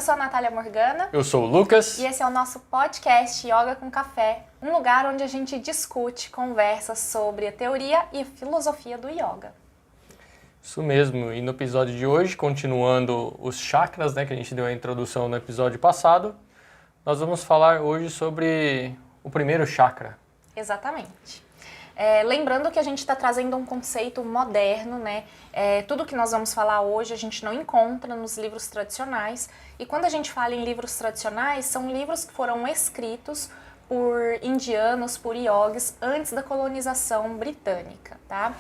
Eu sou a Natália Morgana. Eu sou o Lucas. E esse é o nosso podcast Yoga com Café, um lugar onde a gente discute, conversa sobre a teoria e a filosofia do yoga. Isso mesmo, e no episódio de hoje, continuando os chakras, né, que a gente deu a introdução no episódio passado, nós vamos falar hoje sobre o primeiro chakra. Exatamente. Lembrando que a gente está trazendo um conceito moderno, né? Tudo que nós vamos falar hoje a gente não encontra nos livros tradicionais. E quando a gente fala em livros tradicionais, são livros que foram escritos por indianos, por yogis, antes da colonização britânica, tá?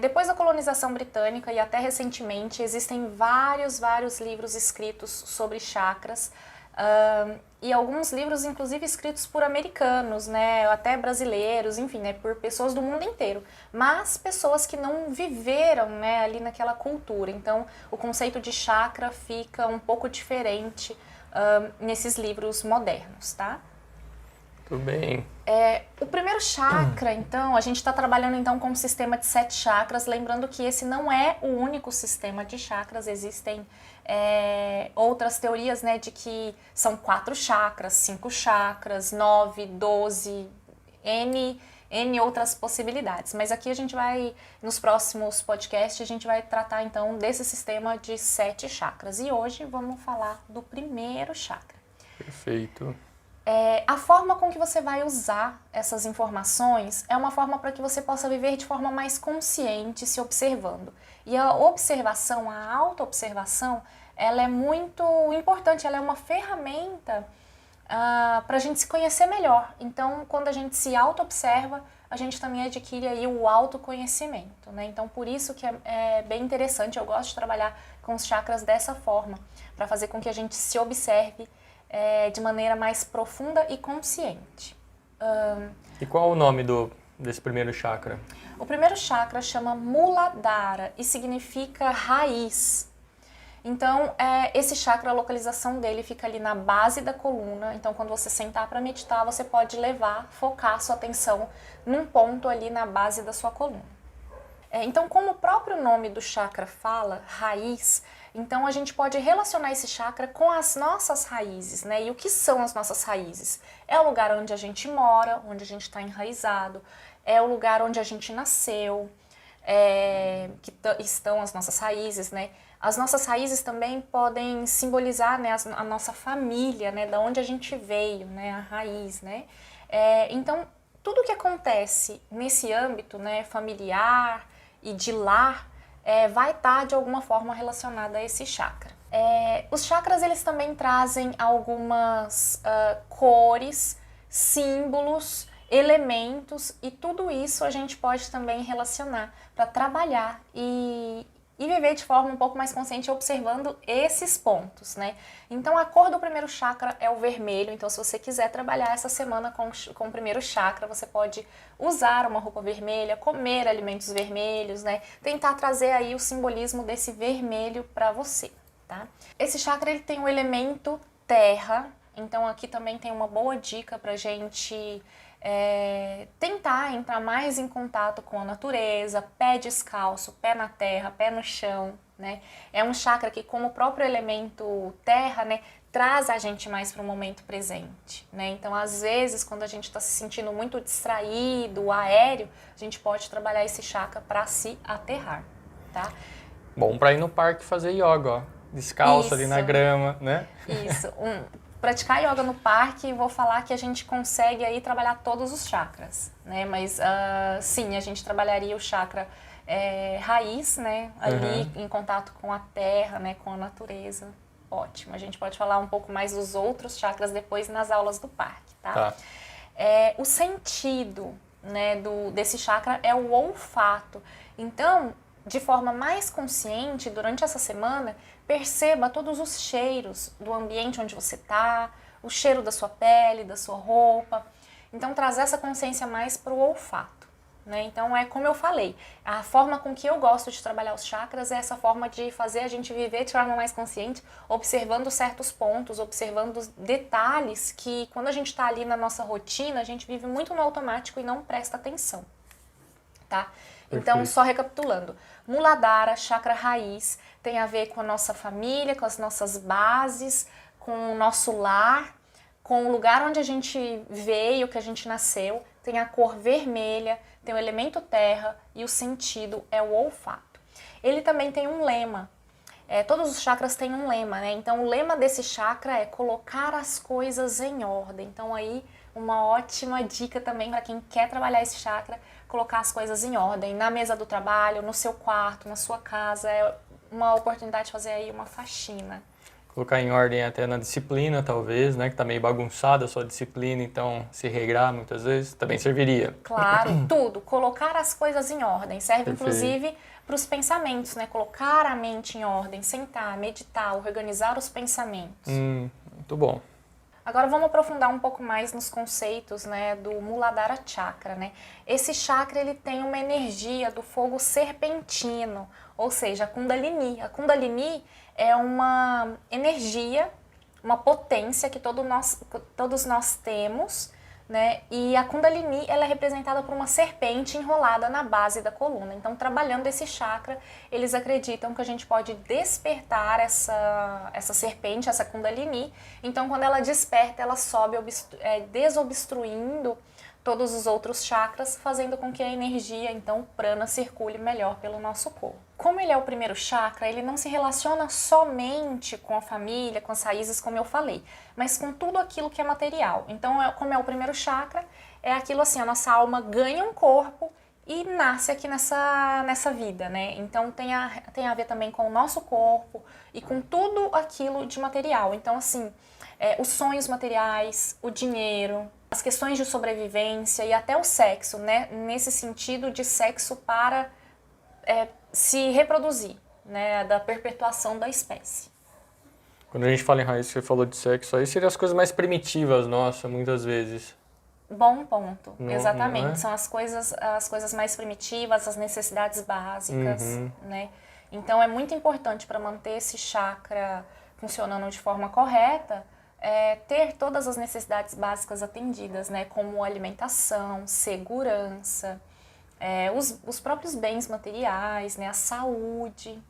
Depois da colonização britânica e até recentemente, existem vários livros escritos sobre chakras, e alguns livros, inclusive, escritos por americanos, né, até brasileiros, enfim, né, por pessoas do mundo inteiro, mas pessoas que não viveram, né, ali naquela cultura. Então, o conceito de chakra fica um pouco diferente nesses livros modernos, tá? Tudo bem. O primeiro chakra, então, a gente está trabalhando então com um sistema de 7 chakras, lembrando que esse não é o único sistema de chakras, existem outras teorias, né, de que são 4 chakras, 5 chakras, 9, 12, N outras possibilidades. Mas aqui a gente vai, nos próximos podcasts, a gente vai tratar então desse sistema de 7 chakras. E hoje vamos falar do primeiro chakra. Perfeito. A forma com que você vai usar essas informações é uma forma para que você possa viver de forma mais consciente, se observando. E a observação, a autoobservação, ela é muito importante, ela é uma ferramenta para a gente se conhecer melhor. Então, quando a gente se auto-observa, a gente também adquire aí o autoconhecimento, né? Então, por isso que é bem interessante, eu gosto de trabalhar com os chakras dessa forma, para fazer com que a gente se observe de maneira mais profunda e consciente. E qual o nome desse primeiro chakra? O primeiro chakra chama Muladhara e significa raiz. Então, esse chakra, a localização dele fica ali na base da coluna. Então, quando você sentar para meditar, você pode focar sua atenção num ponto ali na base da sua coluna. Então, como o próprio nome do chakra fala, raiz, então a gente pode relacionar esse chakra com as nossas raízes, né? E o que são as nossas raízes? É o lugar onde a gente mora, onde a gente está enraizado, é o lugar onde a gente nasceu, que estão as nossas raízes, né? As nossas raízes também podem simbolizar, né, a nossa família, né? Da onde a gente veio, né? A raiz, né? Então, tudo que acontece nesse âmbito, né, familiar e de lar, vai estar de alguma forma relacionada a esse chakra. Os chakras, eles também trazem algumas cores, símbolos, elementos, e tudo isso a gente pode também relacionar para trabalhar e viver de forma um pouco mais consciente observando esses pontos, né? Então, a cor do primeiro chakra é o vermelho. Então, se você quiser trabalhar essa semana com o primeiro chakra, você pode usar uma roupa vermelha, comer alimentos vermelhos, né? Tentar trazer aí o simbolismo desse vermelho para você, tá? Esse chakra, ele tem o elemento terra. Então, aqui também tem uma boa dica pra gente tentar entrar mais em contato com a natureza, pé descalço, pé na terra, pé no chão, né? É um chakra que, como o próprio elemento terra, né, traz a gente mais para o momento presente, né? Então, às vezes, quando a gente está se sentindo muito distraído, aéreo, a gente pode trabalhar esse chakra para se aterrar, tá? Bom, para ir no parque fazer yoga, ó. Descalço ali na grama, né? Isso. Praticar yoga no parque, vou falar que a gente consegue aí trabalhar todos os chakras, né? Mas sim, a gente trabalharia o chakra raiz, né? Ali em contato com a terra, né? Com a natureza. Ótimo. A gente pode falar um pouco mais dos outros chakras depois nas aulas do parque, tá? O sentido, né, desse chakra é o olfato. Então, de forma mais consciente, durante essa semana, perceba todos os cheiros do ambiente onde você está, o cheiro da sua pele, da sua roupa. Então, trazer essa consciência mais para o olfato, né? Então, como eu falei, a forma com que eu gosto de trabalhar os chakras é essa forma de fazer a gente viver de forma mais consciente, observando certos pontos, observando detalhes que, quando a gente está ali na nossa rotina, a gente vive muito no automático e não presta atenção. tá? Então, Perfeito. só recapitulando, Muladhara, chakra raiz, tem a ver com a nossa família, com as nossas bases, com o nosso lar, com o lugar onde a gente veio, que a gente nasceu, tem a cor vermelha, tem o elemento terra e o sentido é o olfato. Ele também tem um lema, todos os chakras têm um lema, né? Então o lema desse chakra é colocar as coisas em ordem. Então aí uma ótima dica também para quem quer trabalhar esse chakra, colocar as coisas em ordem, na mesa do trabalho, no seu quarto, na sua casa, é uma oportunidade de fazer aí uma faxina. Colocar em ordem até na disciplina, talvez, né? Que tá meio bagunçada a sua disciplina, então se regrar muitas vezes também serviria. Claro, tudo. Colocar as coisas em ordem. Serve, Perfeito. inclusive, para os pensamentos, né? Colocar a mente em ordem, sentar, meditar, organizar os pensamentos. Muito bom. Agora vamos aprofundar um pouco mais nos conceitos, né, do Muladhara Chakra, né? Esse chakra ele tem uma energia do fogo serpentino, ou seja, a Kundalini. A Kundalini é uma energia, uma potência que todos nós temos, né? E a Kundalini ela é representada por uma serpente enrolada na base da coluna. Então, trabalhando esse chakra, eles acreditam que a gente pode despertar essa serpente, essa Kundalini. Então, quando ela desperta, ela sobe desobstruindo todos os outros chakras, fazendo com que a energia, então o prana, circule melhor pelo nosso corpo. Como ele é o primeiro chakra, ele não se relaciona somente com a família, com as raízes, como eu falei, mas com tudo aquilo que é material. Então, como é o primeiro chakra, é aquilo assim, a nossa alma ganha um corpo e nasce aqui nessa vida, né? Então, tem a ver também com o nosso corpo e com tudo aquilo de material. Então, assim, os sonhos materiais, o dinheiro, as questões de sobrevivência e até o sexo, né? Nesse sentido de sexo para se reproduzir, né? Da perpetuação da espécie. Quando a gente fala em raiz, você falou de sexo, aí seriam as coisas mais primitivas, nossa, muitas vezes. Bom ponto, Não, exatamente. não é? São as coisas mais primitivas, as necessidades básicas, né? Então é muito importante para manter esse chakra funcionando de forma correta, ter todas as necessidades básicas atendidas, né? Como alimentação, segurança, os próprios bens materiais, né? A saúde.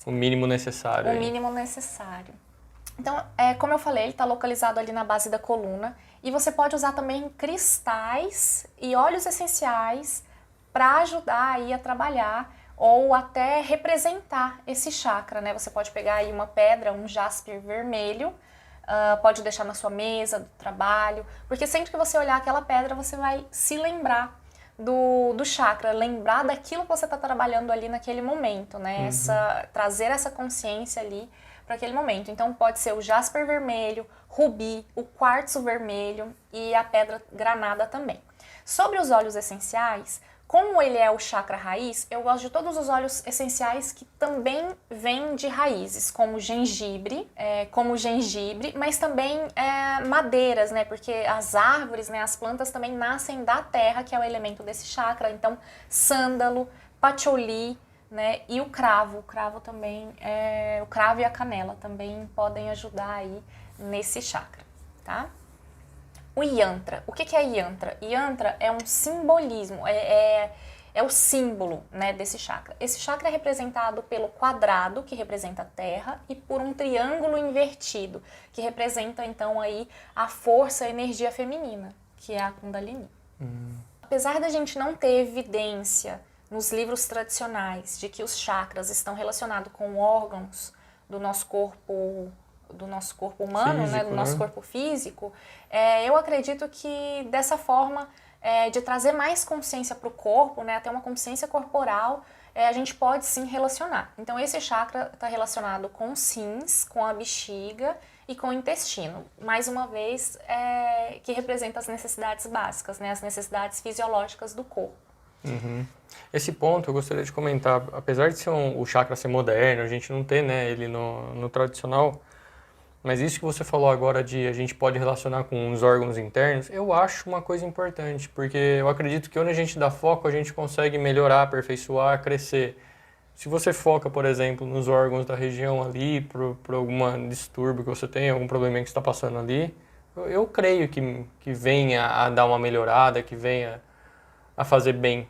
O mínimo necessário. O mínimo necessário. Então, como eu falei, ele está localizado ali na base da coluna e você pode usar também cristais e óleos essenciais para ajudar aí a trabalhar ou até representar esse chakra, né? Você pode pegar aí uma pedra, um jasper vermelho, pode deixar na sua mesa do trabalho, porque sempre que você olhar aquela pedra, você vai se lembrar do chakra, lembrar daquilo que você está trabalhando ali naquele momento, né? Trazer essa consciência ali para aquele momento. Então pode ser o jasper vermelho, rubi, o quartzo vermelho e a pedra granada também. Sobre os óleos essenciais, como ele é o chakra raiz, eu gosto de todos os óleos essenciais que também vêm de raízes, como gengibre, mas também madeiras, né? Porque as árvores, né, as plantas também nascem da terra, que é o elemento desse chakra. Então, sândalo, patchouli, né? E o cravo também, o cravo e a canela também podem ajudar aí nesse chakra, tá? O yantra. O que é yantra? Yantra é um simbolismo, é o símbolo, né, desse chakra. Esse chakra é representado pelo quadrado, que representa a terra, e por um triângulo invertido, que representa então aí a força, a energia feminina, que é a Kundalini. Apesar da gente não ter evidência nos livros tradicionais de que os chakras estão relacionados com órgãos do nosso corpo humano, físico, né, do nosso né? corpo físico, eu acredito que dessa forma de trazer mais consciência para o corpo, né, até uma consciência corporal, a gente pode sim relacionar. Então esse chakra está relacionado com os rins, com a bexiga e com o intestino. Mais uma vez, que representa as necessidades básicas, né, as necessidades fisiológicas do corpo. Esse ponto eu gostaria de comentar, apesar de ser o chakra ser moderno, a gente não ter, né, ele no tradicional, mas isso que você falou agora de a gente pode relacionar com os órgãos internos, eu acho uma coisa importante, porque eu acredito que onde a gente dá foco, a gente consegue melhorar, aperfeiçoar, crescer. Se você foca, por exemplo, nos órgãos da região ali, por algum distúrbio que você tem, algum problema que você está passando ali, eu creio que venha a dar uma melhorada, que venha a fazer bem,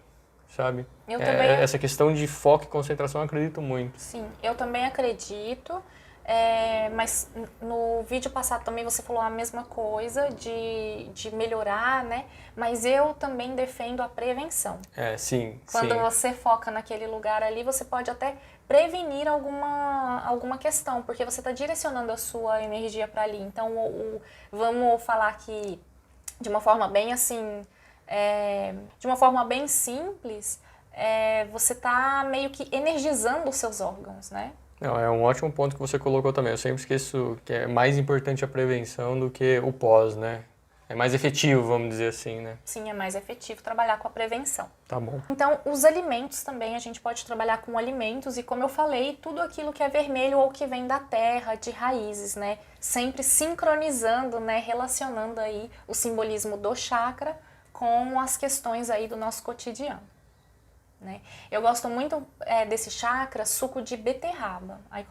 sabe? Eu também... Essa questão de foco e concentração eu acredito muito. Sim, eu também acredito, mas no vídeo passado também você falou a mesma coisa de melhorar, né? Mas eu também defendo a prevenção. Sim, Quando sim. você foca naquele lugar ali, você pode até prevenir alguma questão, porque você está direcionando a sua energia para ali. Então, vamos falar que de uma forma bem assim, de uma forma bem simples, você está meio que energizando os seus órgãos, né? Não, é um ótimo ponto que você colocou também. Eu sempre esqueço que é mais importante a prevenção do que o pós, né? É mais efetivo, vamos dizer assim, né? Sim, é mais efetivo trabalhar com a prevenção. Tá bom. Então, os alimentos também, a gente pode trabalhar com alimentos e, como eu falei, tudo aquilo que é vermelho ou que vem da terra, de raízes, né? Sempre sincronizando, né? Relacionando aí o simbolismo do chakra com as questões aí do nosso cotidiano. Né? Eu gosto muito desse chakra, suco de beterraba. Aí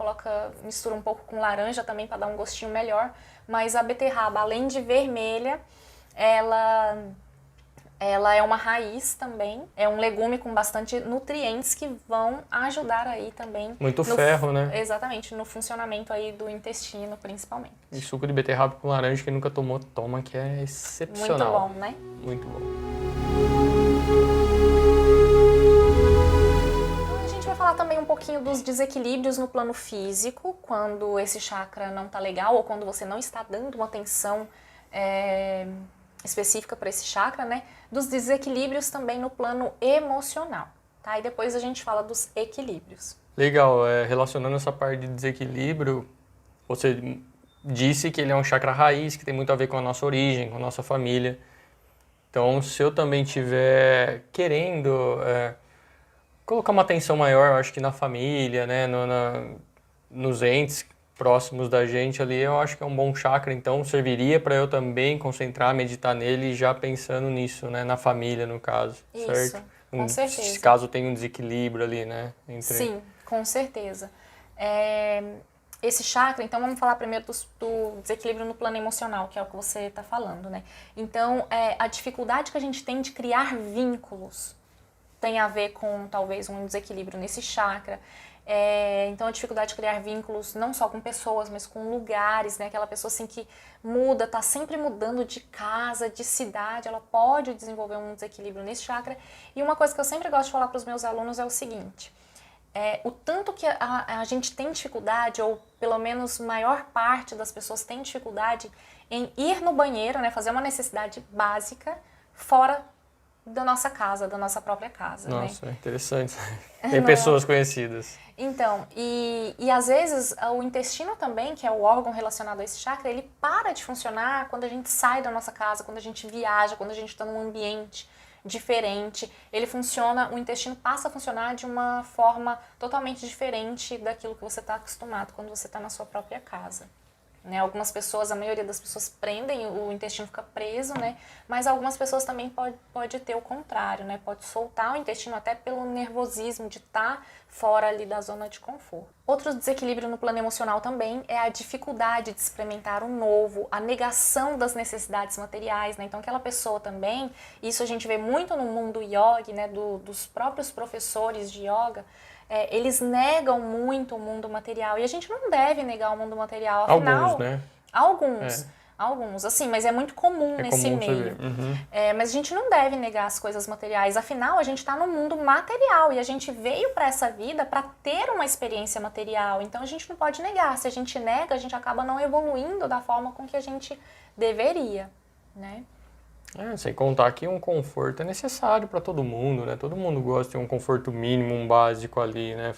mistura um pouco com laranja também para dar um gostinho melhor. Mas a beterraba, além de vermelha, ela é uma raiz também. É um legume com bastante nutrientes que vão ajudar aí também. Muito ferro, né? Exatamente, no funcionamento aí do intestino, principalmente. E suco de beterraba com laranja, quem nunca tomou, toma, que é excepcional. Muito bom, né? Muito bom. Falar também um pouquinho dos desequilíbrios no plano físico, quando esse chakra não está legal ou quando você não está dando uma atenção específica para esse chakra, né? Dos desequilíbrios também no plano emocional, tá? E depois a gente fala dos equilíbrios. Legal, relacionando essa parte de desequilíbrio, você disse que ele é um chakra raiz, que tem muito a ver com a nossa origem, com a nossa família. Então, se eu também estiver querendo colocar uma atenção maior, eu acho que na família, né, nos entes próximos da gente ali, eu acho que é um bom chakra, então serviria para eu também concentrar, meditar nele, já pensando nisso, né, na família, no caso, Isso, certo? com certeza. Caso tenha um desequilíbrio ali, né? Sim, com certeza. Esse chakra, então vamos falar primeiro do desequilíbrio no plano emocional, que é o que você está falando, né? Então, a dificuldade que a gente tem de criar vínculos tem a ver com talvez um desequilíbrio nesse chakra. Então a dificuldade de criar vínculos não só com pessoas, mas com lugares, né? Aquela pessoa assim que muda, tá sempre mudando de casa, de cidade, ela pode desenvolver um desequilíbrio nesse chakra. E uma coisa que eu sempre gosto de falar para os meus alunos é o seguinte: o tanto que a gente tem dificuldade, ou pelo menos maior parte das pessoas tem dificuldade em ir no banheiro, né? Fazer uma necessidade básica fora da nossa casa, da nossa própria casa. Nossa, né? Interessante. Tem pessoas conhecidas. Então, e às vezes o intestino também, que é o órgão relacionado a esse chakra, ele para de funcionar quando a gente sai da nossa casa, quando a gente viaja, quando a gente está num ambiente diferente. O intestino passa a funcionar de uma forma totalmente diferente daquilo que você está acostumado quando você está na sua própria casa. Né? Algumas pessoas, a maioria das pessoas prendem, o intestino fica preso, né? Mas algumas pessoas também pode ter o contrário, né? Pode soltar o intestino até pelo nervosismo de estar fora ali da zona de conforto. Outro desequilíbrio no plano emocional também é a dificuldade de experimentar o novo, a negação das necessidades materiais, né? Então aquela pessoa também, isso a gente vê muito no mundo yoga, né? Dos próprios professores de yoga, eles negam muito o mundo material. E a gente não deve negar o mundo material. Afinal, alguns, né? Alguns, assim, mas é muito comum nesse comum meio. Uhum. Mas a gente não deve negar as coisas materiais. Afinal, a gente está no mundo material e a gente veio para essa vida para ter uma experiência material. Então a gente não pode negar. Se a gente nega, a gente acaba não evoluindo da forma com que a gente deveria, né? Sem contar que um conforto é necessário para todo mundo, né? Todo mundo gosta de ter um conforto mínimo, um básico ali, né?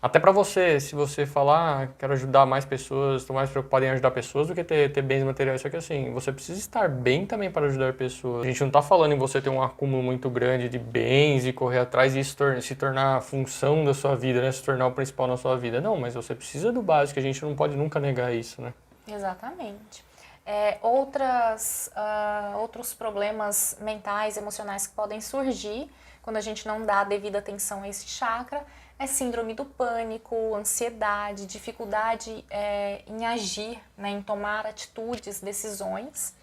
Até para você, se você falar, quero ajudar mais pessoas, estou mais preocupado em ajudar pessoas do que ter bens materiais. Só que assim, você precisa estar bem também para ajudar pessoas. A gente não está falando em você ter um acúmulo muito grande de bens e correr atrás e isso se tornar a função da sua vida, né? Se tornar o principal na sua vida. Não, mas você precisa do básico, a gente não pode nunca negar isso, né? Exatamente. Outros problemas mentais, emocionais que podem surgir quando a gente não dá a devida atenção a esse chakra é síndrome do pânico, ansiedade, dificuldade em agir, né, em tomar atitudes, decisões.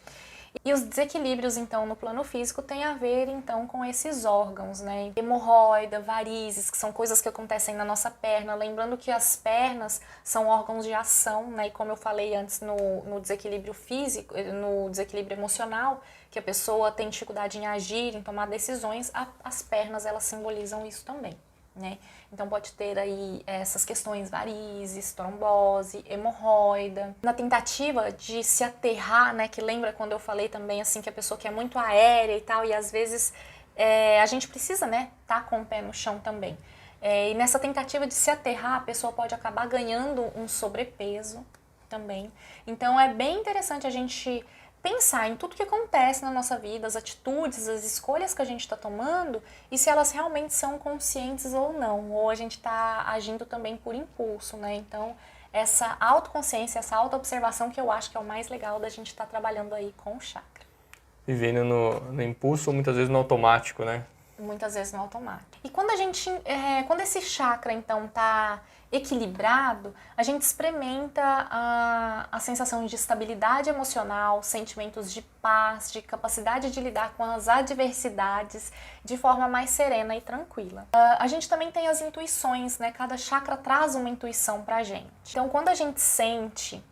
E os desequilíbrios, então, no plano físico têm a ver, então, com esses órgãos, né? Hemorroida, varizes, que são coisas que acontecem na nossa perna. Lembrando que as pernas são órgãos de ação, né? E como eu falei antes no desequilíbrio físico, no desequilíbrio emocional, que a pessoa tem dificuldade em agir, em tomar decisões, as pernas, elas simbolizam isso também, né? Então pode ter aí essas questões, varizes, trombose, hemorroida. Na tentativa de se aterrar, né, que lembra quando eu falei também assim que a pessoa que é muito aérea e tal, e às vezes a gente precisa, né, tá com o pé no chão também. E nessa tentativa de se aterrar, a pessoa pode acabar ganhando um sobrepeso também. Então é bem interessante a gente pensar em tudo que acontece na nossa vida, as atitudes, as escolhas que a gente está tomando e se elas realmente são conscientes ou não, ou a gente está agindo também por impulso, né? Então, essa autoconsciência, essa autoobservação que eu acho que é o mais legal da gente estar trabalhando aí com o chakra. Vivendo no impulso ou muitas vezes no automático, né? Muitas vezes no automático. E quando quando esse chakra então tá equilibrado, a gente experimenta a sensação de estabilidade emocional, sentimentos de paz, de capacidade de lidar com as adversidades de forma mais serena e tranquila. A gente também tem as intuições, né? Cada chakra traz uma intuição pra gente. Então, quando a gente sente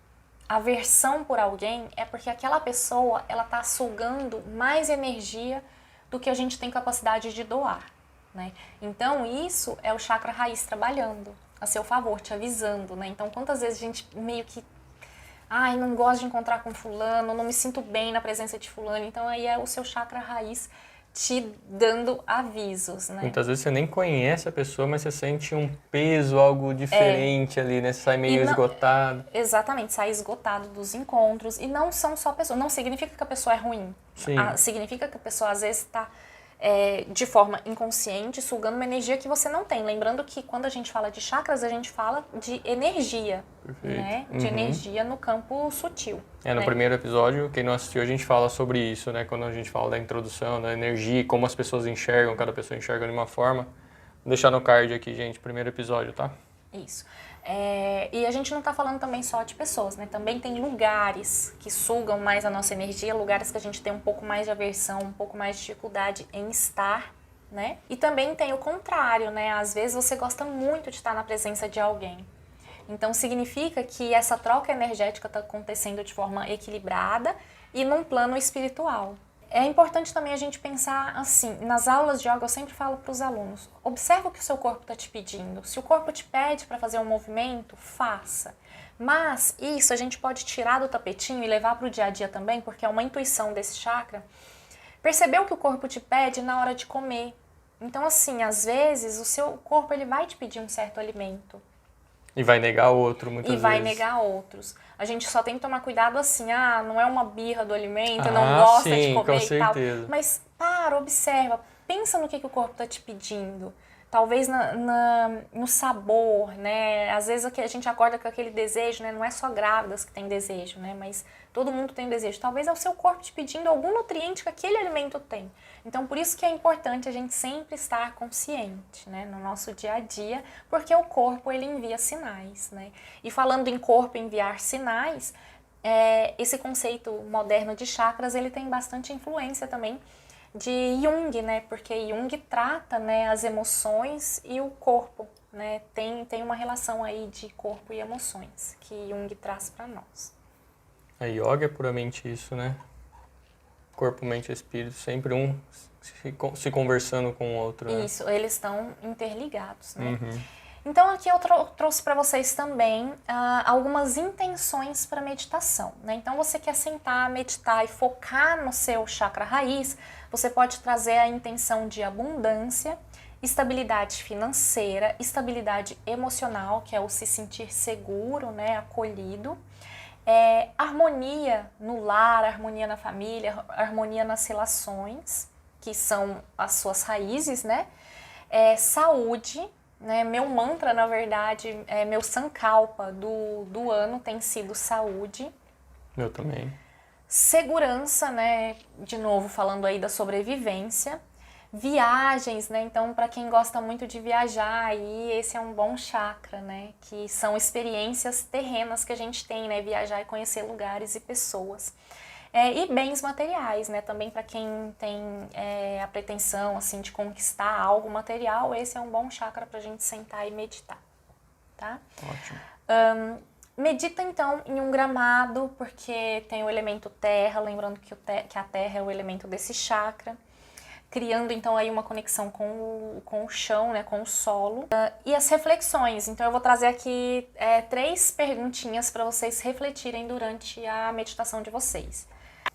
aversão por alguém, é porque aquela pessoa, ela tá sugando mais energia do que a gente tem capacidade de doar, né? Então, isso é o chakra raiz trabalhando a seu favor, te avisando, né? Então, quantas vezes a gente meio que não gosto de encontrar com fulano, não me sinto bem na presença de fulano, então aí é o seu chakra raiz te dando avisos, né? Muitas vezes você nem conhece a pessoa, mas você sente um peso, algo diferente ali, né? Você sai meio esgotado. Exatamente, sai esgotado dos encontros. E não são só pessoas, não significa que a pessoa é ruim. Sim. Significa que a pessoa às vezes está de forma inconsciente, sugando uma energia que você não tem. Lembrando que quando a gente fala de chakras, a gente fala de energia, né? De energia no campo sutil. No primeiro episódio, quem não assistiu, a gente fala sobre isso, né? Quando a gente fala da introdução, da energia, como as pessoas enxergam, cada pessoa enxerga de uma forma. Vou deixar no card aqui, gente, primeiro episódio, tá? Isso. E a gente não está falando também só de pessoas, né? Também tem lugares que sugam mais a nossa energia, lugares que a gente tem um pouco mais de aversão, um pouco mais de dificuldade em estar, né? E também tem o contrário, né? Às vezes você gosta muito de estar na presença de alguém. Então significa que essa troca energética está acontecendo de forma equilibrada e num plano espiritual. É importante também a gente pensar assim, nas aulas de yoga eu sempre falo para os alunos, observa o que o seu corpo está te pedindo. Se o corpo te pede para fazer um movimento, faça. Mas isso a gente pode tirar do tapetinho e levar para o dia a dia também, porque é uma intuição desse chakra. Perceber o que o corpo te pede na hora de comer. Então assim, às vezes o seu corpo ele vai te pedir um certo alimento. E vai negar outro, muitas vezes. E vai negar outros. A gente só tem que tomar cuidado assim, não é uma birra do alimento, não gosta de comer e tal. Mas observa, pensa no que o corpo está te pedindo. Talvez no sabor, né? Às vezes a gente acorda com aquele desejo, né? Não é só grávidas que tem desejo, né? Mas todo mundo tem desejo. Talvez é o seu corpo te pedindo algum nutriente que aquele alimento tem. Então, por isso que é importante a gente sempre estar consciente, né? No nosso dia a dia, porque o corpo, ele envia sinais, né? E falando em corpo enviar sinais, esse conceito moderno de chakras, ele tem bastante influência também de Jung, né? Porque Jung trata, né, as emoções e o corpo, né? Tem uma relação aí de corpo e emoções que Jung traz para nós. A yoga é puramente isso, né? Corpo, mente e espírito, sempre um se conversando com o outro, né? Isso, eles estão interligados, né? Então aqui eu trouxe para vocês também algumas intenções para meditação, né? Então você quer sentar, meditar e focar no seu chakra raiz, você pode trazer a intenção de abundância, estabilidade financeira, estabilidade emocional, que é o se sentir seguro, né, acolhido, harmonia no lar, harmonia na família, harmonia nas relações, que são as suas raízes, né? Saúde, né? Meu mantra, na verdade, meu sankalpa do ano tem sido saúde. Meu também. Segurança, né? De novo, falando aí da sobrevivência. Viagens, né? Então, para quem gosta muito de viajar, aí esse é um bom chakra, né? Que são experiências terrenas que a gente tem, né? Viajar e conhecer lugares e pessoas. E bens materiais, né? Também para quem tem a pretensão, assim, de conquistar algo material, esse é um bom chakra para a gente sentar e meditar, tá? Ótimo. Medita, então, em um gramado, porque tem o elemento terra, lembrando que a terra é o elemento desse chakra, criando, então, aí uma conexão com o chão, né, com o solo. E as reflexões, então eu vou trazer aqui 3 perguntinhas para vocês refletirem durante a meditação de vocês.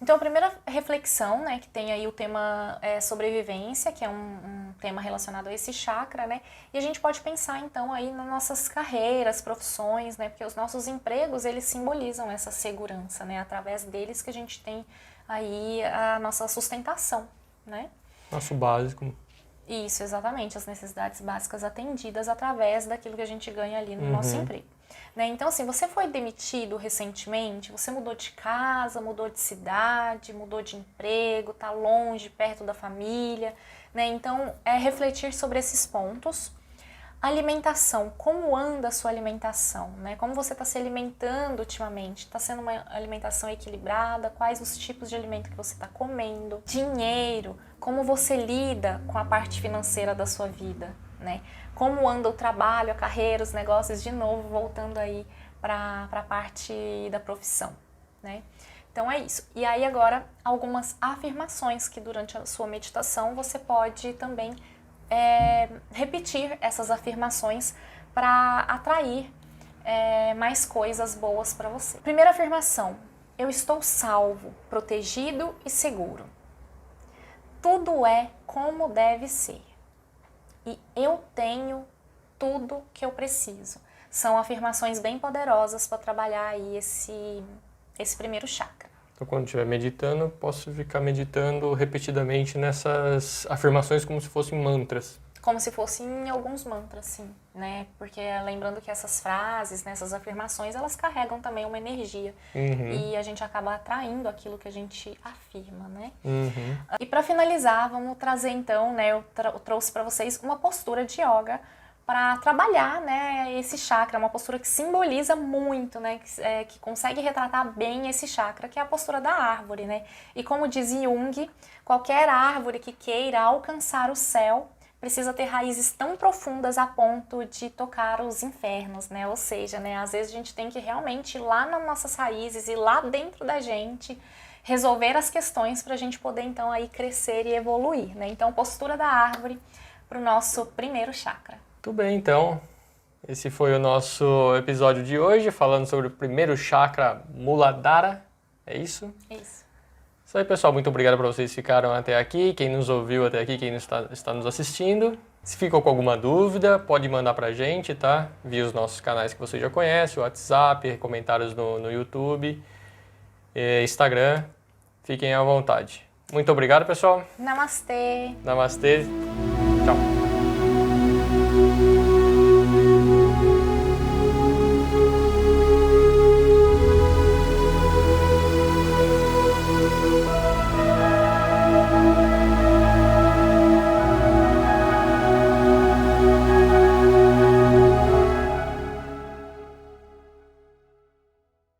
Então, a primeira reflexão, né, que tem aí o tema sobrevivência, que é um tema relacionado a esse chakra, né, e a gente pode pensar, então, aí nas nossas carreiras, profissões, né, porque os nossos empregos, eles simbolizam essa segurança, né, através deles que a gente tem aí a nossa sustentação, né. Nosso básico. Isso, exatamente, as necessidades básicas atendidas através daquilo que a gente ganha ali no nosso emprego. Né? Então, assim, você foi demitido recentemente, você mudou de casa, mudou de cidade, mudou de emprego, tá longe, perto da família, né? Então, refletir sobre esses pontos. Alimentação, como anda a sua alimentação, né? Como você está se alimentando ultimamente? Está sendo uma alimentação equilibrada? Quais os tipos de alimento que você está comendo? Dinheiro, como você lida com a parte financeira da sua vida, né? Como anda o trabalho, a carreira, os negócios, de novo, voltando aí para a parte da profissão, né? Então é isso. E aí agora, algumas afirmações que durante a sua meditação você pode também repetir essas afirmações para atrair mais coisas boas para você. Primeira afirmação: eu estou salvo, protegido e seguro. Tudo é como deve ser. E eu tenho tudo que eu preciso. São afirmações bem poderosas para trabalhar aí esse primeiro chakra. Então, quando estiver meditando, posso ficar meditando repetidamente nessas afirmações como se fossem mantras. Como se fossem alguns mantras, sim, né? Porque lembrando que essas frases, né, essas afirmações, elas carregam também uma energia. E a gente acaba atraindo aquilo que a gente afirma, né? E para finalizar, vamos trazer então, né, eu trouxe para vocês uma postura de yoga para trabalhar, né, esse chakra, uma postura que simboliza muito, né, que consegue retratar bem esse chakra, que é a postura da árvore, né? E como diz Jung, qualquer árvore que queira alcançar o céu precisa ter raízes tão profundas a ponto de tocar os infernos, né? Ou seja, né, às vezes a gente tem que realmente ir lá nas nossas raízes e lá dentro da gente resolver as questões para a gente poder então aí crescer e evoluir, né? Então, postura da árvore para o nosso primeiro chakra. Tudo bem, então. Esse foi o nosso episódio de hoje, falando sobre o primeiro chakra, Muladhara. É isso? Isso. Isso aí, pessoal. Muito obrigado para vocês que ficaram até aqui, quem nos ouviu até aqui, quem está nos assistindo. Se ficou com alguma dúvida, pode mandar para a gente, tá? Via os nossos canais que você já conhece, o WhatsApp, comentários no YouTube, Instagram. Fiquem à vontade. Muito obrigado, pessoal. Namastê. Namastê.